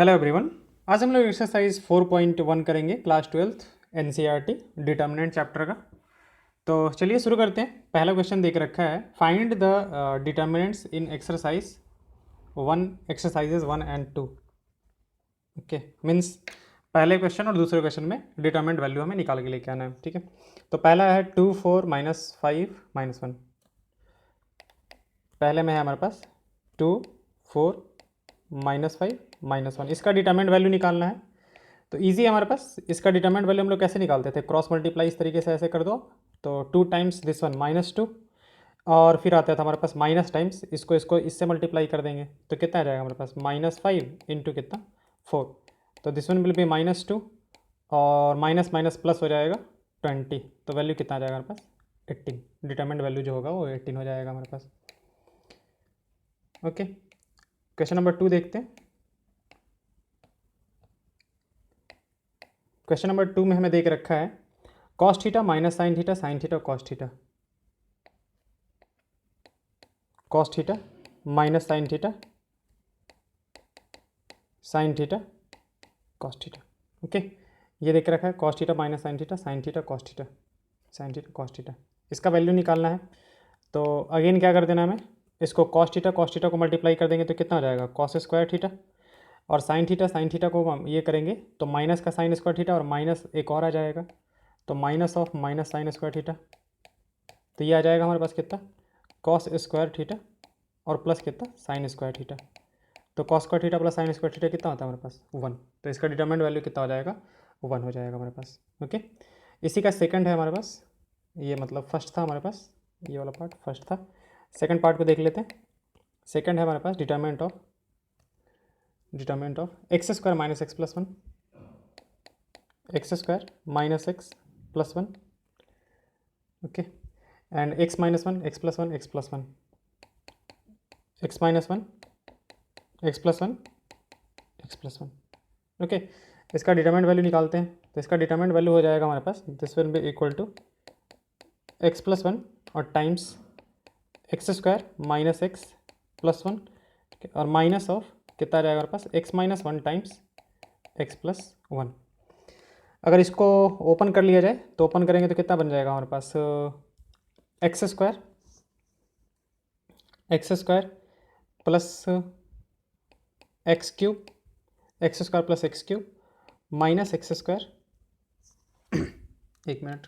Hello everyone. आज हम लोग एक्सरसाइज 4.1 करेंगे class 12th NCERT determinant chapter का। तो चलिए शुरू करते हैं। पहला क्वेश्चन देख रखा है, find the determinants in exercise 1 exercises 1 and 2। Okay, means पहले क्वेश्चन और दूसरे क्वेश्चन में डिटर्मिनेंट वैल्यू हमें निकाल के लेके आना है। ठीक है, तो पहला है 2 4 -5 -1। पहले में है हमारे पास 2 4 -5 -1, इसका डिटरमिनेंट वैल्यू निकालना है। तो इजी है हमारे पास। इसका डिटरमिनेंट वैल्यू हम लोग कैसे निकालते थे, क्रॉस मल्टीप्लाई इस तरीके से ऐसे कर दो तो 2 टाइम्स दिस वन -2, और फिर आता था हमारे पास माइनस टाइम्स इसको इससे मल्टीप्लाई कर देंगे तो कितना आ जाएगा हमारे पास -5 इंटू कितना 4। तो दिस वन विल बी -2 और माइनस माइनस प्लस हो जाएगा 20, तो वैल्यू कितना आ जाएगा हमारे पास 18। डिटरमिनेंट वैल्यू जो होगा वो 18 हो जाएगा हमारे पास। ओके, क्वेश्चन नंबर 2 देखते हैं। क्वेश्चन नंबर 2 में हमें देख रखा है cos theta minus sine theta sine theta cos theta, cos theta minus sine theta sine theta cos theta. Okay, ये देख रखा है cos theta minus sine theta sine theta cos theta sine theta cos theta, इसका value निकालना है। तो again क्या कर देना हमें, इसको कॉस थीटा को मल्टीप्लाई कर देंगे तो कितना हो जाएगा कॉस स्क्वायर थीटा, और साइन थीटा को हम ये करेंगे तो माइनस का साइन स्क्वायर थीटा और माइनस एक और आ जाएगा तो minus of minus sine square theta, तो ये आ जाएगा हमारे पास कितना कॉस स्क्वायर थीटा और प्लस कितना साइन स्क्वायर थीटा। तो cos square theta plus sine square theta कितना होता है हमारे पास 1, तो इसका डिटरमिनेंट वैल्यू कितना हो जाएगा 1 हो जाएगा हमारे पास। ओके, इसी का सेकंड है हमारे पास, ये मतलब फर्स्ट था हमारे पास, ये वाला पार्ट फर्स्ट था। सेकंड पार्ट को देख लेते हैं। सेकंड है हमारे पास determinant of x square minus x plus 1, x square minus x plus 1। Okay, and x minus 1 x plus 1 x plus 1, x minus 1 x plus 1 x plus 1। Okay, इसका determinant value निकालते हैं। तो इसका डिटरमिनेंट वैल्यू हो जाएगा हमारे पास this will be equal to x plus 1 और times x square minus x plus 1 और माइनस ऑफ कितना आ जाएगा हमारे पास x minus 1 times x plus 1। अगर इसको ओपन कर लिया जाए तो ओपन करेंगे तो कितना बन जाएगा हमारे पास x square plus x cube, x square plus x cube minus x square एक मिनट,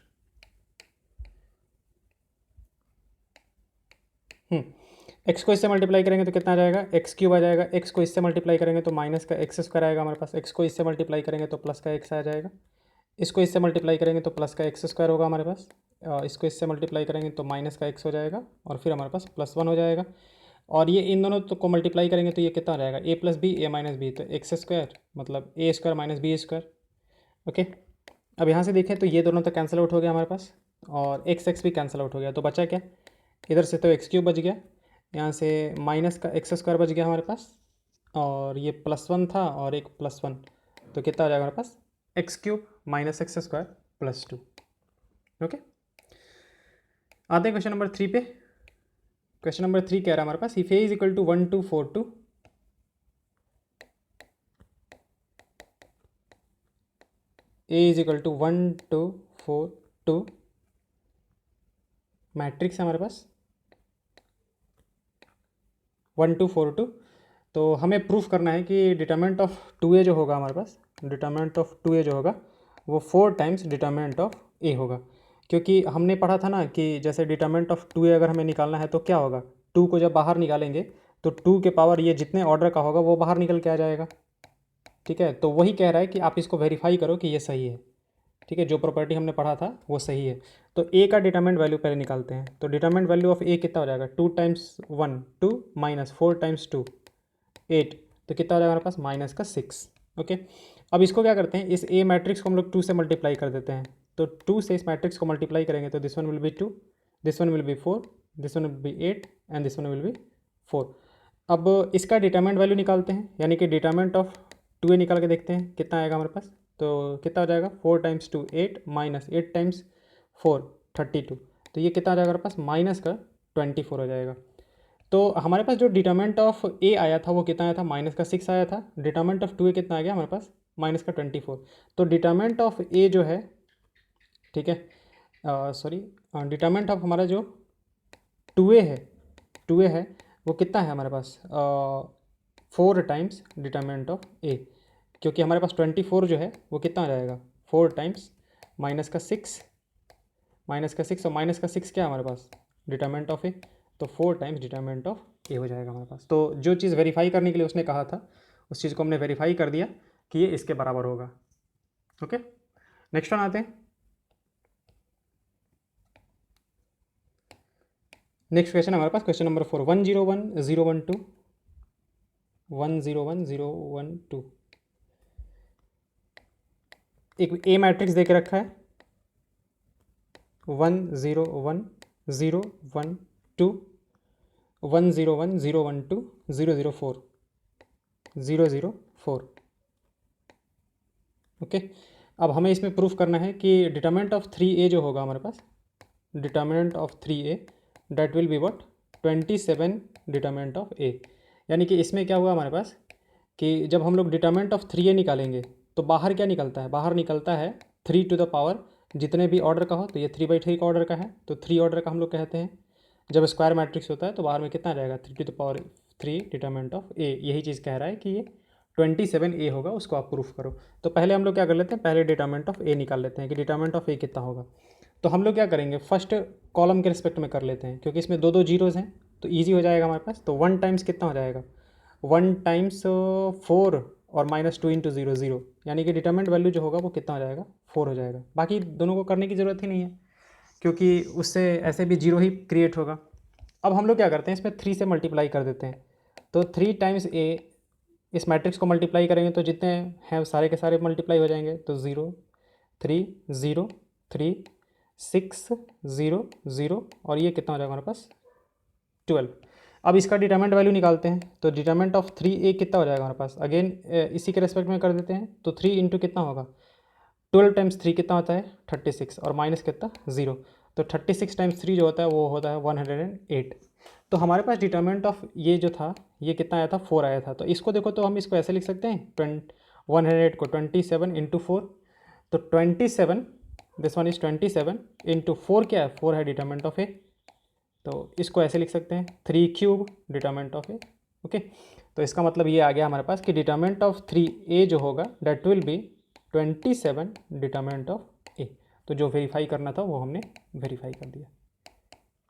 एक्स को इससे मल्टीप्लाई करेंगे तो कितना आ जाएगा एक्स क्यूब आ जाएगा, एक्स को इससे मल्टीप्लाई करेंगे तो माइनस का एक्स स्क्वायर आएगा हमारे पास, एक्स को इससे मल्टीप्लाई करेंगे तो प्लस का एक्स आ जाएगा, इसको इससे मल्टीप्लाई करेंगे तो प्लस का एक्स स्क्वायर होगा हमारे पास, इसको इससे मल्टीप्लाई करेंगे तो माइनस का एक्स हो जाएगा और फिर हमारे पास प्लस 1 हो जाएगा, और ये इन दोनों तो को मल्टीप्लाई करेंगे तो ये कितना हो जाएगा A plus B A minus B, तो एक्स स्क्वायर मतलब A square minus B square. Okay, अब यहाँ से देखें तो ये दोनों तो कैंसिल आउट हो गया हमारे पास और एक्स भी कैंसिल आउट हो गया, तो बचा क्या, इधर से तो एक्स क्यूब बच गया, यहाँ से माइनस का एक्स स्क्वायर बच गया हमारे पास, और ये प्लस 1 था और एक प्लस 1, तो कितना आ जाएगा हमारे पास x cube minus x square plus 2। Okay, आते हैं क्वेश्चन नंबर 3 पे। क्वेश्चन नंबर 3 कह रहा है हमारे पास if A is equal to 1 2 4 2, A is equal to 1 2 4 2, matrix है हमारे पास 1 2 4 2। तो हमें प्रूफ करना है कि डिटरमिनेंट ऑफ 2a जो होगा हमारे पास, डिटरमिनेंट ऑफ 2a जो होगा वो 4 टाइम्स डिटरमिनेंट ऑफ a होगा, क्योंकि हमने पढ़ा था ना कि जैसे डिटरमिनेंट ऑफ 2a अगर हमें निकालना है तो क्या होगा, 2 को जब बाहर निकालेंगे तो 2 के पावर ये जितने ऑर्डर का होगा वो बाहर निकल के आ जाएगा। ठीक है, तो वही कह रहा है कि आप इसको वेरीफाई करो कि ये सही है। ठीक है, जो प्रॉपर्टी हमने पढ़ा था वो सही है। तो ए का डिटरमिनेंट वैल्यू पहले निकालते हैं। तो डिटरमिनेंट वैल्यू ऑफ ए कितना हो जाएगा 2 टाइम्स 1 2 माइनस 4 टाइम्स 2 8, तो कितना हो जाएगा हमारे पास माइनस का 6। ओके, अब इसको क्या करते हैं, इस ए मैट्रिक्स को हम लोग 2 से मल्टीप्लाई कर देते हैं। तो 2 से इस मैट्रिक्स को मल्टीप्लाई करेंगे तो this one will be 2, this one will be 4, this one will be 8 and this one will be 4। अब इसका डिटरमिनेंट वैल्यू निकालते हैं, यानी कि डिटरमिनेंट ऑफ 2a निकाल के देखते हैं कितना आएगा हमारे पास। तो कितना हो जाएगा 4 टाइम्स 2 8 माइनस 8 टाइम्स 4 32, तो ये कितना आ जाएगा हमारे पास माइनस का 24 हो जाएगा। तो हमारे पास जो डिटरमिनेंट ऑफ ए आया था वो कितना आया था, -6 आया था। डिटरमिनेंट ऑफ 2a कितना आ गया हमारे पास, -24। तो डिटरमिनेंट ऑफ ए जो है, ठीक है, सॉरी, डिटरमिनेंट ऑफ हमारा जो 2a है, 2a है वो कितना है हमारे पास, 4 टाइम्स डिटरमिनेंट ऑफ ए, क्योंकि हमारे पास 24 जो है वो कितना आ जाएगा, 4 टाइम्स -6, और -6 क्या है हमारे पास, डिटरमिनेंट ऑफ ए, तो 4 टाइम्स डिटरमिनेंट ऑफ ए हो जाएगा हमारे पास। तो जो चीज़ वेरीफाई करने के लिए उसने कहा था उस चीज़ को हमने वेरीफाई कर दिया कि ये इसके बराबर होगा। ओके, नेक्स्ट वन आते हैं। नेक्स्ट क्वेश्चन हमारे पास क्वेश्चन नंबर 4, 101 012 101 012, एक ए मैट्रिक्स दे के रखा है, 101 012 101 012 004 004। ओके, अब हमें इसमें प्रूफ करना है कि डिटरमिनेंट ऑफ 3a जो होगा हमारे पास, determinant of 3a that will be what, 27 determinant of a। यानी कि इसमें क्या हुआ हमारे पास कि जब हम लोग डिटरमिनेंट ऑफ 3a निकालेंगे तो बाहर क्या निकलता है, बाहर निकलता है 3 टू द पावर जितने भी ऑर्डर का हो, तो ये 3/3 का ऑर्डर का है, तो 3 ऑर्डर का हम लोग कहते हैं। जब स्क्वायर मैट्रिक्स होता है तो बाहर में कितना आ जाएगा, 3 to the power 3 determinant of a। यही चीज़ कह रहा है कि ये 27a होगा, उसको आप प्रूफ करो। तो पहले हम लोग क्या कर लेते हैं, पहले डिटरमिनेंट ऑफ a निकाल लेते हैं कि डिटरमिनेंट ऑफ a कितना होगा। तो हम लोग क्या करेंगे, फर्स्ट कॉलम के रिस्पेक्ट में कर लेते हैं, क्योंकि इसमें 2 जीरोज़ हैं तो ईजी हो जाएगा हमारे पास। तो 1 टाइम्स कितना हो जाएगा, 1 टाइम्स 4 और -2 इंटू 0 0, यानी कि डिटरमिनेंट वैल्यू जो होगा वो कितना हो जाएगा, 4 हो जाएगा। बाकी दोनों को करने की ज़रूरत ही नहीं है, क्योंकि उससे ऐसे भी जीरो ही क्रिएट होगा। अब हम लोग क्या करते हैं, इसमें 3 से मल्टीप्लाई कर देते हैं। तो 3 टाइम्स a, इस मैट्रिक्स को मल्टीप्लाई करेंगे तो जितने हैं सारे के सारे मल्टीप्लाई हो जाएंगे। तो 0 3 0 3 6 0 0, और ये कितना हो जाएगा हमारे पास, 12। अब इसका डिटरमिनेंट वैल्यू निकालते हैं। तो डिटरमिनेंट ऑफ 3a कितना हो जाएगा हमारे पास, अगेन इसी के रेस्पेक्ट में कर देते हैं। तो 3 इंटू कितना होगा, 12 टाइम्स 3 कितना होता है, 36, और माइनस कितना, 0। तो 36 टाइम्स 3 जो होता है वो होता है 108। तो हमारे पास डिटरमिनेंट ऑफ ये जो था ये कितना आया था, 4 आया था। तो इसको देखो, तो हम इसको ऐसे लिख सकते हैं, 108 को 27 इंटू 4, तो 27, दिस वन इज 27 इंटू 4, क्या है, 4 है डिटरमिनेंट ऑफ ए। तो इसको ऐसे लिख सकते हैं 3 cube determinant of A. Okay, तो इसका मतलब ये आ गया हमारे पास कि डिटरमिनेंट ऑफ 3a जो होगा that will be 27 determinant of A. तो जो वेरीफाई करना था वो हमने वेरीफाई कर दिया,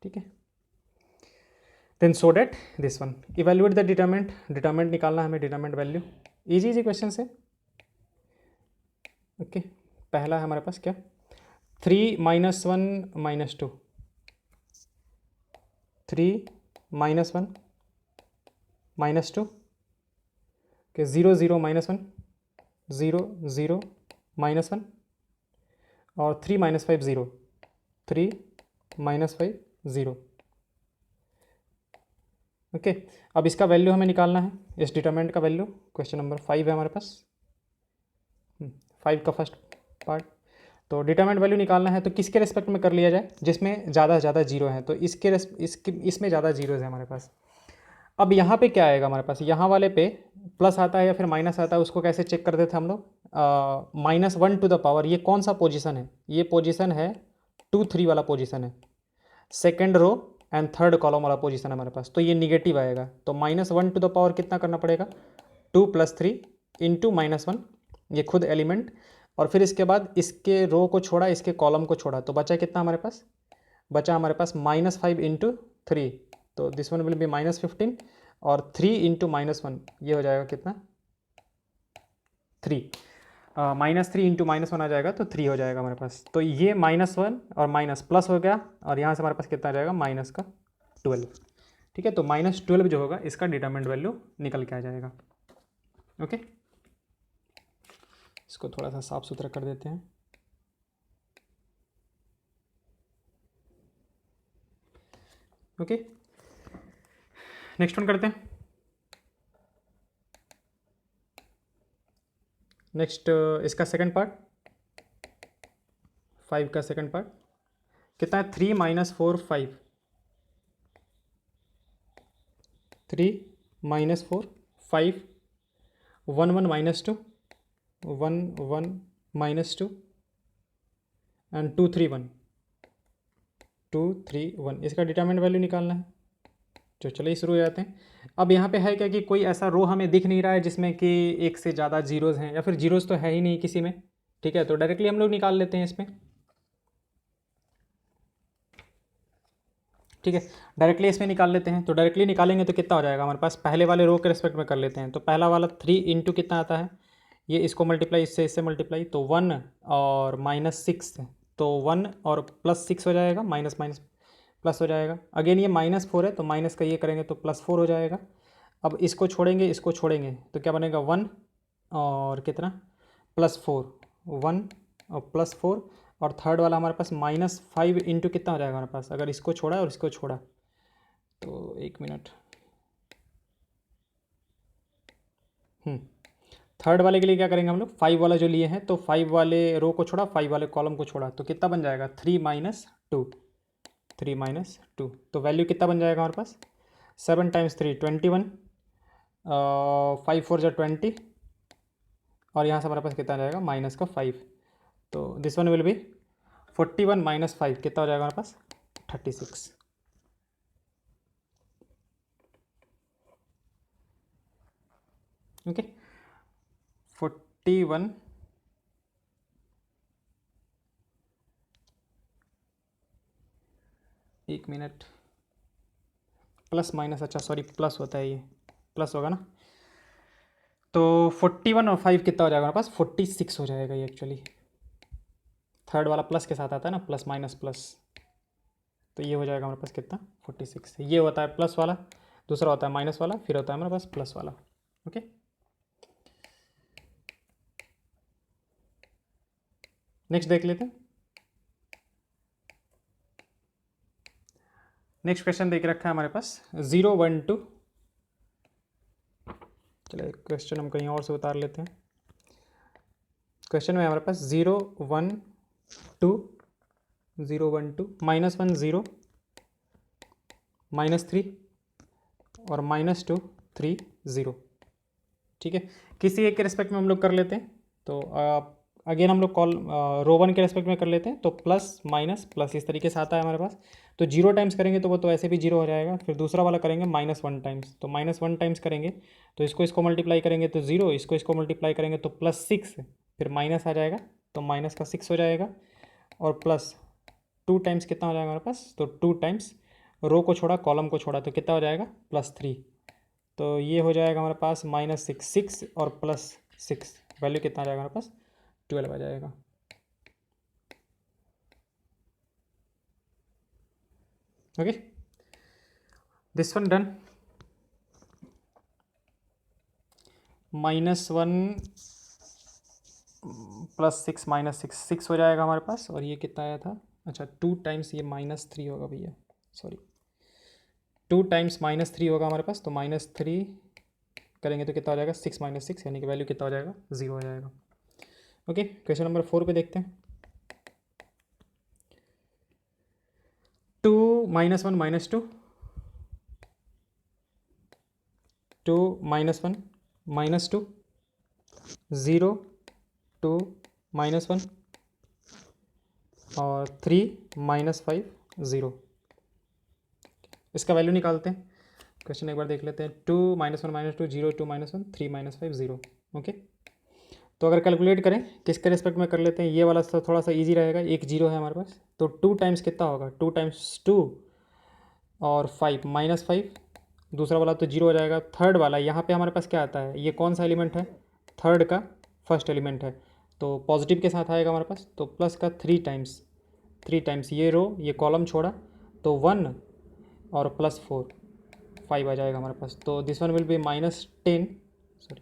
ठीक है। Then so that this one, evaluate the determinant निकालना है हमें, डिटरमिनेंट वैल्यू। इजी क्वेश्चन है। ओके, पहला है हमारे पास क्या, 3 -1 -2, 3 -1 -2 के 0 0 -1 0 0 -1, और 3 -5 0 3 -5 0। ओके, अब इसका वैल्यू हमें निकालना है, इस डिटरमिनेंट का वैल्यू। क्वेश्चन नंबर 5 है हमारे पास, 5 का फर्स्ट पार्ट। तो डिटरमिनेंट वैल्यू निकालना है, तो किसके रेस्पेक्ट में कर लिया जाए, जिसमें ज़्यादा से ज़्यादा जीरो है। तो इसमें ज़्यादा जीरोज़ है हमारे पास। अब यहाँ पे क्या आएगा हमारे पास, यहाँ वाले पे प्लस आता है या फिर माइनस आता है, उसको कैसे चेक करते थे हम लोग, -1 टू द पावर, ये कौन सा पोजीशन है, ये पोजीशन है 2 3 वाला पोजीशन है, second row and third column वाला पोजीशन है हमारे पास। तो ये निगेटिव आएगा। तो -1 टू द पावर कितना करना पड़ेगा, 2 + 3 इंटू -1, ये खुद एलिमेंट, और फिर इसके बाद इसके रो को छोड़ा, इसके कॉलम को छोड़ा, तो बचा कितना हमारे पास, बचा हमारे पास -5 इंटू 3, तो दिस वन विल बी -15, और 3 इंटू -1 ये हो जाएगा कितना, 3, -3 इंटू -1 आ जाएगा, तो 3 हो जाएगा हमारे पास। तो ये -1 और माइनस प्लस हो गया, और यहाँ से हमारे पास कितना आ जाएगा, -12। ठीक है, तो -12 जो होगा इसका डिटरमिनेंट वैल्यू निकल के आ जाएगा। ओके, इसको थोड़ा सा साफ सुथरा कर देते हैं। ओके, नेक्स्ट वन करते हैं। नेक्स्ट इसका सेकंड पार्ट, 5 का सेकंड पार्ट कितना है, 3 - 4 5, 3 -4 5 1 1 -2 1 1 -2 एंड 2 3 1 2 3 1। इसका डिटरमिनेंट वैल्यू निकालना है। तो चलिए शुरू हो जाते हैं। अब यहाँ पे है क्या कि कोई ऐसा रो हमें दिख नहीं रहा है जिसमें कि एक से ज़्यादा जीरोज़ हैं, या फिर जीरोज़ तो है ही नहीं किसी में। ठीक है, तो डायरेक्टली हम लोग निकाल लेते हैं इसमें। ठीक है, डायरेक्टली इसमें निकाल लेते हैं। तो डायरेक्टली निकालेंगे तो कितना हो जाएगा हमारे पास, पहले वाले रो के रेस्पेक्ट में कर लेते हैं। तो पहला वाला 3 इंटू कितना आता है, ये इसको मल्टीप्लाई इससे मल्टीप्लाई, तो 1 और -6, तो 1 और +6 हो जाएगा, माइनस माइनस प्लस हो जाएगा। अगेन ये -4 है तो माइनस का ये करेंगे तो +4 हो जाएगा। अब इसको छोड़ेंगे तो क्या बनेगा, 1 और कितना +4, 1 और +4, और थर्ड वाला हमारे पास -5 इंटू कितना हो जाएगा हमारे पास, अगर इसको छोड़ा और इसको छोड़ा तो 1 मिनट। थर्ड वाले के लिए क्या करेंगे हम लोग, 5 वाला जो लिए हैं तो 5 वाले रो को छोड़ा, 5 वाले कॉलम को छोड़ा, तो कितना बन जाएगा 3 -2, 3 -2। तो वैल्यू कितना बन जाएगा हमारे पास, 7 × 3 21, 5 4 = 20, और यहाँ से हमारे पास कितना जाएगा माइनस का 5। तो दिस वन विल बी 41 - 5 कितना हो जाएगा हमारे पास 36। ओके, 41 1 मिनट, प्लस माइनस, अच्छा सॉरी प्लस होता है, ये प्लस होगा ना। तो 41 और 5 कितना हो जाएगा हमारे पास 46 हो जाएगा ये एक्चुअली। थर्ड वाला प्लस के साथ आता है ना, प्लस माइनस प्लस, तो ये हो जाएगा हमारे पास कितना 46। ये होता है प्लस वाला, दूसरा होता है माइनस वाला, फिर होता है हमारे पास प्लस वाला। ओके, नेक्स्ट देख लेते हैं। नेक्स्ट क्वेश्चन देख रखा है हमारे पास 0 1 2। चलिए क्वेश्चन हम कहीं और से उतार लेते हैं। क्वेश्चन में हमारे पास 0 1 2 0 1 2 -1 0 -3 और -2 3 0। ठीक है, किसी एक के रेस्पेक्ट में हम लोग कर लेते हैं। तो अगेन हम लोग रो 1 के रेस्पेक्ट में कर लेते हैं। तो प्लस माइनस प्लस इस तरीके से आता है हमारे पास। तो 0 टाइम्स करेंगे तो वो तो ऐसे भी 0 हो जाएगा। फिर दूसरा वाला करेंगे -1 टाइम्स, तो -1 टाइम्स करेंगे तो इसको मल्टीप्लाई करेंगे तो 0, इसको मल्टीप्लाई करेंगे तो +6, फिर माइनस आ जाएगा तो माइनस का 6 हो जाएगा, और प्लस 2 टाइम्स कितना हो जाएगा हमारे पास, तो 2 टाइम्स रो को छोड़ा कॉलम को छोड़ा तो कितना हो जाएगा +3। तो ये हो जाएगा हमारे पास -6, 6 और +6, वैल्यू कितना आ जाएगा हमारे पास 12 आ जाएगा। Okay, this one done. -1 +6 -6 हो जाएगा हमारे पास, और ये कितना आया था, अच्छा 2 टाइम्स ये -3 होगा भैया, सॉरी 2 टाइम्स -3 होगा हमारे पास। तो -3 करेंगे तो कितना हो जाएगा 6 - 6, यानी कि वैल्यू कितना हो जाएगा 0 हो जाएगा। ओके, क्वेश्चन नंबर 4 पे देखते हैं। 2 -1 -2 2 -1 -2 0 2 -1 और 3 -5 0। इसका वैल्यू निकालते हैं। क्वेश्चन एक बार देख लेते हैं। 2 -1 -2 0 2 -1 3 -5 0। ओके, तो अगर कैलकुलेट करें किसके रेस्पेक्ट में कर लेते हैं, ये वाला तो थोड़ा सा इजी रहेगा, एक 0 है हमारे पास। तो 2 टाइम्स कितना होगा, 2 टाइम्स 2 और 5 -5, दूसरा वाला तो 0 हो जाएगा। थर्ड वाला यहाँ पे हमारे पास क्या आता है, ये कौन सा एलिमेंट है, थर्ड का फर्स्ट एलिमेंट है, तो पॉजिटिव के साथ आएगा हमारे पास। तो प्लस का 3 टाइम्स ये रो ये कॉलम छोड़ा तो 1 और +4 5 आ जाएगा हमारे पास। तो this one will be -10, sorry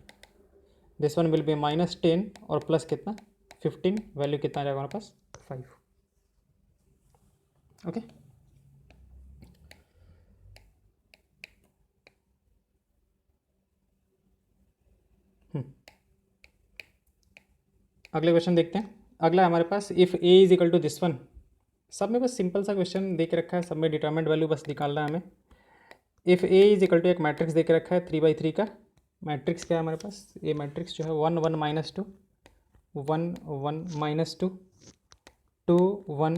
this one will be -10 और प्लस कितना 15, वैल्यू कितना आ जाएगा हमारे पास 5। ओके, अगले क्वेश्चन देखते हैं। अगला हमारे पास if a is equal to this one. सब में बस सिंपल सा क्वेश्चन देख रखा है, सब में डिटरमिनेंट वैल्यू बस निकालना है हमें। If A is equal to एक मैट्रिक्स दे के रखा है 3/3 का। मैट्रिक्स क्या है हमारे पास, ये मैट्रिक्स जो है 1 1 -2, 1 1 -2, 2 1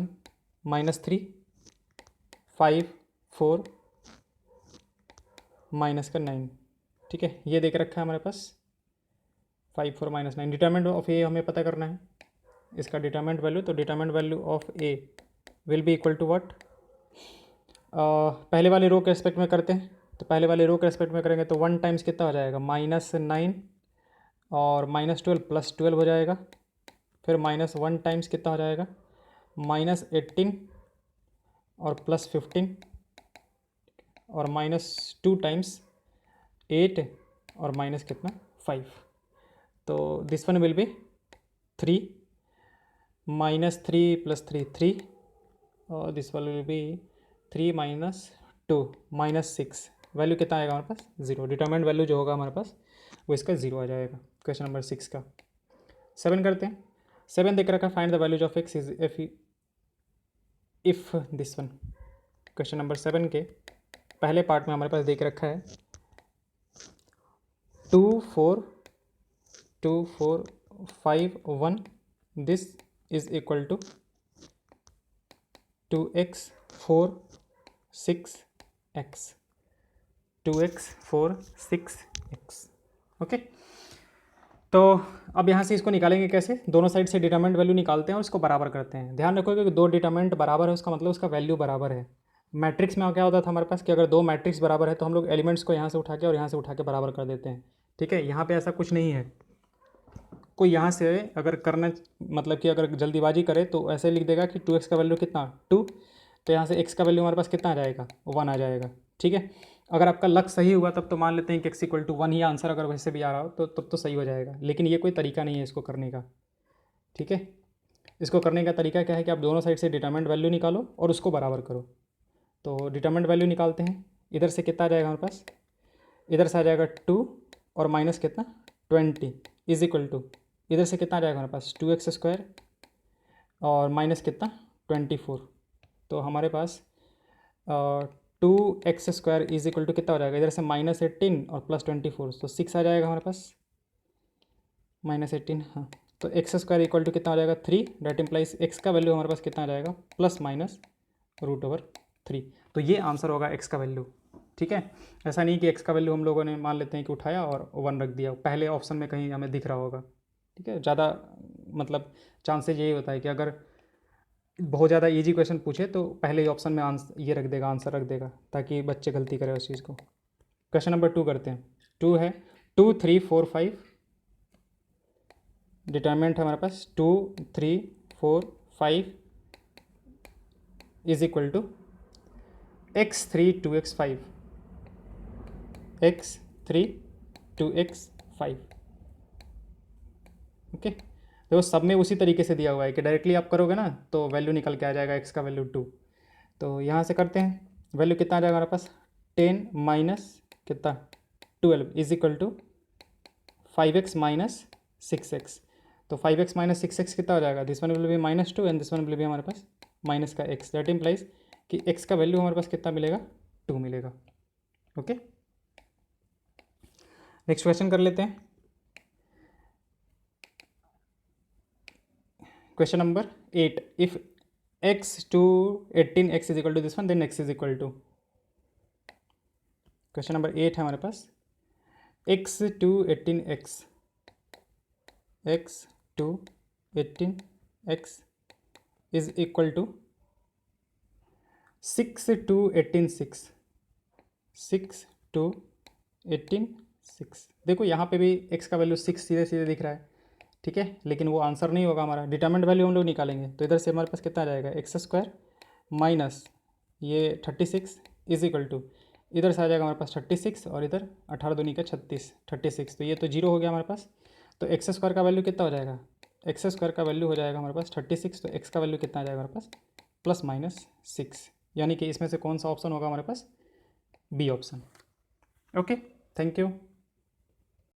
-3, 5 4 -9। ठीक है, ये देख रखा है हमारे पास 5 4 -9। डिटरमिनेंट ऑफ ए हमें पता करना है, इसका डिटरमिनेंट वैल्यू। तो determinant value of A will be equal to what, पहले वाले रो के रेस्पेक्ट में करते हैं। तो पहले वाले रो के रेस्पेक्ट में करेंगे तो 1 टाइम्स कितना हो जाएगा, -9 और -12 +12 हो जाएगा। फिर -1 टाइम्स कितना हो जाएगा, -18 और +15 और -2 टाइम्स 8 और माइनस कितना 5। तो दिस वन विल बी 3 -3 + 3 3 और this one will be 3 - 2 -6। Value कितना आएगा हमारे पास, 0। डिटरमिनेंट वैल्यू जो होगा हमारे पास वो इसका 0 आ जाएगा। क्वेश्चन नंबर 6 का 7 करते हैं। 7 देख रखा, find the values of x is if this one. Question number 7 के पहले पार्ट में हमारे पास देख रखा है 2 4 2 4 5 1, this is equal to 2x 4 6x, 2x 4 6x। Okay, तो अब यहाँ से इसको निकालेंगे कैसे, दोनों साइड से डिटरमिनेंट वैल्यू निकालते हैं और इसको बराबर करते हैं। ध्यान रखोगे कि दो डिटरमिनेंट बराबर है उसका मतलब उसका वैल्यू बराबर है। मैट्रिक्स में क्या होता था हमारे पास कि अगर दो मैट्रिक्स बराबर है तो हम लोग एलिमेंट्स को यहाँ से उठा के और यहाँ से उठा के बराबर कर देते हैं। ठीक है, यहाँ पे ऐसा कुछ नहीं है। कोई यहाँ से अगर करना मतलब कि अगर जल्दीबाजी करे तो ऐसे लिख देगा कि 2x का वैल्यू कितना 2, तो यहाँ से x का वैल्यू हमारे पास कितना आ जाएगा 1 आ जाएगा। ठीक है, अगर आपका लक सही हुआ तब तो मान लेते हैं कि x = 1 ही आंसर अगर वैसे भी आ रहा हो तो तब तो सही हो जाएगा, लेकिन ये कोई तरीका नहीं है इसको करने का। ठीक है, इसको करने का तरीका क्या है कि आप दोनों साइड से डिटरमिनेंट वैल्यू निकालो और उसको बराबर करो। तो डिटरमिनेंट वैल्यू निकालते हैं, इधर से कितना आ जाएगा हमारे पास, इधर से आ जाएगा 2 और माइनस कितना 20 इज इक्वल टू, इधर से कितना आ जाएगा हमारे पास 2x² और माइनस कितना 24। तो हमारे पास 2x² इज इक्वल टू कितना हो जाएगा, इधर से -18 और +24 तो 6 आ जाएगा हमारे पास, -18। हाँ, तो x² इक्वल टू कितना हो जाएगा 3, डेट इम्प्लाइज x का वैल्यू हमारे पास कितना आ जाएगा ±√3। तो ये आंसर होगा x का वैल्यू। ठीक है, ऐसा नहीं कि x का वैल्यू हम लोगों ने मान लेते हैं कि उठाया और 1 रख दिया, पहले ऑप्शन में कहीं हमें दिख रहा होगा। ठीक है, ज़्यादा मतलब चांसेज यही होता है कि अगर बहुत ज़्यादा इजी क्वेश्चन पूछे तो पहले ही ऑप्शन में आंसर ये रख देगा, आंसर रख देगा, ताकि बच्चे गलती करें उस चीज़ को। क्वेश्चन नंबर 2 करते हैं। 2 है 2 3 4 5, डिटरमिनेंट है हमारे पास 2 3 4 5 is equal to x3 2x5, x3 2x5। Okay, तो सब में उसी तरीके से दिया हुआ है कि डायरेक्टली आप करोगे ना तो वैल्यू निकल के आ जाएगा x का वैल्यू 2। तो यहाँ से करते हैं, वैल्यू कितना आ जाएगा हमारे पास 10 माइनस कितना 12 is equal to 5x - 6x। तो 5x - 6x कितना हो जाएगा, this one will be -2 and this one will be हमारे पास माइनस का x, दैट इम्प्लाइज कि x का वैल्यू हमारे पास कितना मिलेगा 2 मिलेगा। ओके, नेक्स्ट क्वेश्चन कर लेते हैं। Question number 8, if x to 18x is equal to this one then x is equal to. Question number 8 है हमारे पास x to 18x, x to 18x is equal to 6 to 18 6, 6 to 18 6। देखो यहाँ पे भी x का वैल्यू 6 सीधे सीधे दिख रहा है। ठीक है, लेकिन वो आंसर नहीं होगा हमारा, डिटरमिनेंट वैल्यू हम लोग निकालेंगे। तो इधर से हमारे पास कितना आ जाएगा x² माइनस ये 36 इज इक्वल टू, इधर से आ जाएगा हमारे पास 36 और इधर 18 दूनी का 36 36, तो ये तो 0 हो गया हमारे पास। तो x² का वैल्यू कितना हो जाएगा, x² का वैल्यू हो जाएगा हमारे पास 36, तो x का वैल्यू कितना आ जाएगा हमारे पास +/6, यानी कि इसमें से कौन सा ऑप्शन होगा हमारे पास, B option. Okay, thank you.